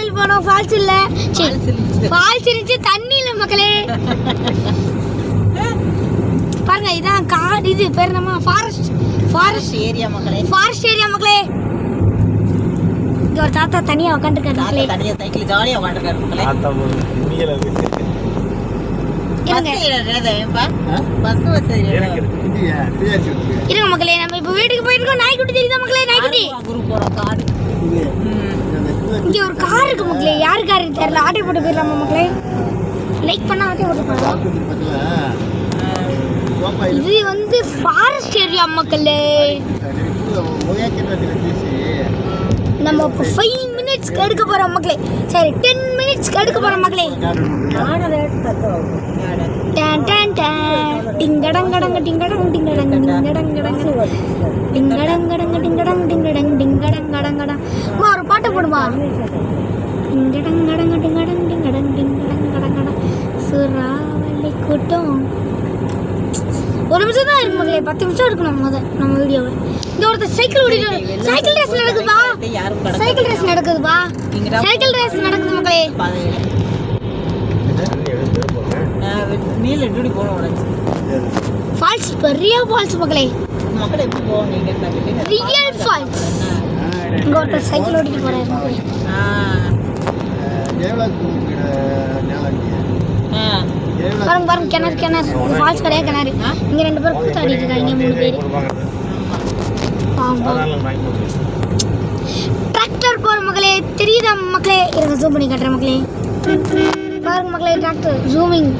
கோயில் போனோம், ஃபால்ஸ் இல்ல. ஃபால்ஸ் இருந்துச்சு, தண்ணி இல்ல மக்களே. பாருங்க இதான் காடு, இது பேர் நம்ம ஃபாரஸ்ட் ஏரியா மக்களே. ஃபாரஸ்ட் ஏரியா மக்களே. இங்க ஒரு தாத்தா தனியா உட்கார்ந்திருக்காரு மக்களே. தனியா சைக்கிள் ஜாலியா உட்கார்ந்திருக்காரு மக்களே. தாத்தா முடியல இருங்க மக்களே. நம்ம இப்ப வீட்டுக்கு போயிட்டு இருக்கோம். நாய்க்குட்டி தெரியுதா மக்களே? நாய்க்குட்டி இங்க ஒரு கார் இருக்கு மக்களே. யாரு கார் தெரியல. ஆட்டோ போட்டு போயிடலாமா மக்களே? லைக் பண்ணா ஆட்டோ போட்டு போகலாம். இது வந்து ஃபாரஸ்ட் ஏரியா மக்களே. நம்ம இப்போ 5 மினிட்ஸ்க்கு எடுக்க போறோம் மக்களே. சரி 10 மினிட்ஸ்க்கு எடுக்க போறோம் மக்களே. டான் டான் டான் டிங்கடங் கடங்க டிங்கடங் டிங்கடங் டிங்கடங் கடங்க டிங்கடங் கடங்க டிங்கடங் டிங்கடங் டிங்கடங் கடங்கடா. மா ஒரு பாட்டு போடுமா? டிங்கடங் கடங்க டிங்கடங் டிங்கடங் டிங்கடங் கடங்கடா. சுறாவளி கூட்டம். ஒரு நிமிஷம் தான் இருக்கு மக்களே. 10 நிமிஷம் இருக்கணும் நம்ம வீடியோவை. இந்த ஒருத்தர் சைக்கிள் ஓடிட்டு சைக்கிள் ரேஸ் நடக்குதுப்பா. சைக்கிள் ரேஸ் நடக்குதுப்பா. சைக்கிள் ரேஸ் நடக்குது மக்களே. ஃபால்ஸ் பெரிய ஃபால்ஸ் மக்களே. Real falls. இங்க ஒருத்தர் சைக்கிள் ஓடிட்டு போறாரு மக்களே. பாருங்க கிணறு. ஃபால்ஸ் கிடையாது கிணறு. இங்க 2 பேர் கூத்தாடிட்டு இருக்காங்க. 3 பேர். டிராக்டர் போற மக்களே. தெரியுதா மக்களே? இருங்க ஜூம் பண்ணி காட்டுறேன் மக்களே. பாருங்க மக்களே. Tractor zooming.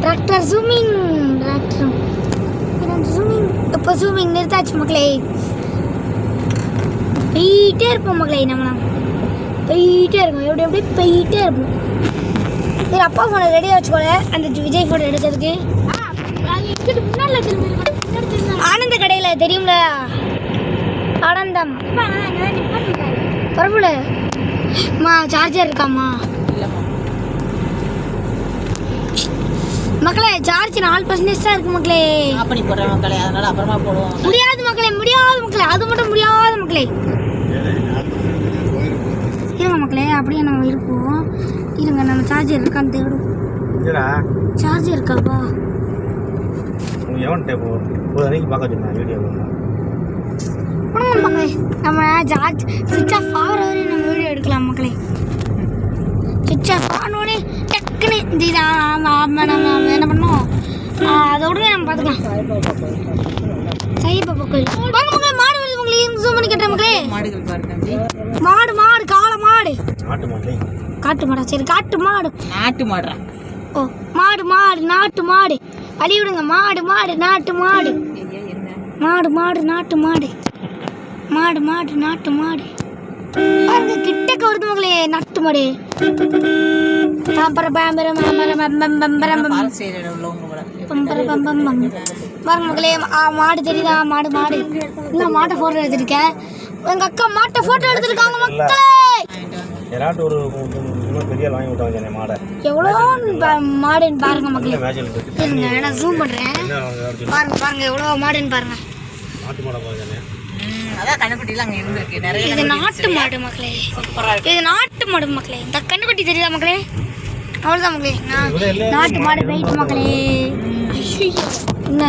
Tractor zooming. இப்போ ஜூமிங் நிறுத்தாச்சு மக்களே. போயிட்டே இருப்போம் மக்களே. நம்ம போயிட்டே இருக்கோம். எப்படி போயிட்டே இருப்போம். சரி அப்பா ஃபோனை ரெடியாக வச்சுக்கோல. அந்த விஜய் ஃபோட்டோ எடுக்கிறதுக்கு ஆனந்த கடையில் தெரியும்ல? ஆனந்தம் பரவாயில்ல. அம்மா சார்ஜர் இருக்காம்மா மக்களே? சார்ஜ் 4% தான் இருக்கு மக்களே. அப்படி போடுறேன் மக்களே. அதனால அப்புறமா போடுவோம். முடியாது மக்களே. அது மட்டும் முடியாது மக்களே. இருங்க மக்களே. அப்படியே நம்ம இருப்போம். இருங்க நம்ம சார்ஜர் இருக்கான்னு தேடும். சார்ஜர் இருக்காப்பா? நம்ம சார்ஜ் சுவிட்ச் ஆஃப் ஆகிற வரையும் நம்ம வீடியோ எடுக்கலாம் மக்களே. சுவிட்ச் ஆஃப் ஆனோடனே டக்குன்னு இந்த நம்ம என்ன பண்ணோம் அதோட நம்ம பார்த்துக்கலாம். சாய்பாபா கோயில் வாங்க மக்களே. மாடு வருது மக்களே. ஜூம் பண்ணி கட்டுற மக்களே. மாடு காளை மாடு. காட்டு மாடா? சரி காட்டு மாடு. நாட்டு மாடுறா? ஓ மாடு நாட்டு மாடு. வழி விடுங்க. மாடு நாட்டு மாடு. நாட்டு மாடு. நாட்டு மாடு. பாருங்க கிட்டக்க வருது மக்களே. நாட்டு மாடு. பாருங்க மக்களே. மாடு தெரியுதா? மாடு இன்னும் மாட்டை போட்டோ எடுத்துருக்கேன். எங்க அக்கா மாட்டை போட்டோ எடுத்துருக்காங்க மக்களே. எவ்வளோ மாடுன்னு பாருங்க மக்களே. நான் ஜூம் பண்றேன். பாருங்க எவ்வளோ மாடுன்னு பாருங்க. இது நாட்டு மாடு மக்களே. இந்த கண்ணுக்குட்டி தெரியுதா மக்களே? அவ்வளோதான் மக்களே. நாட்டு மாடு வெயிட் மக்களே. என்ன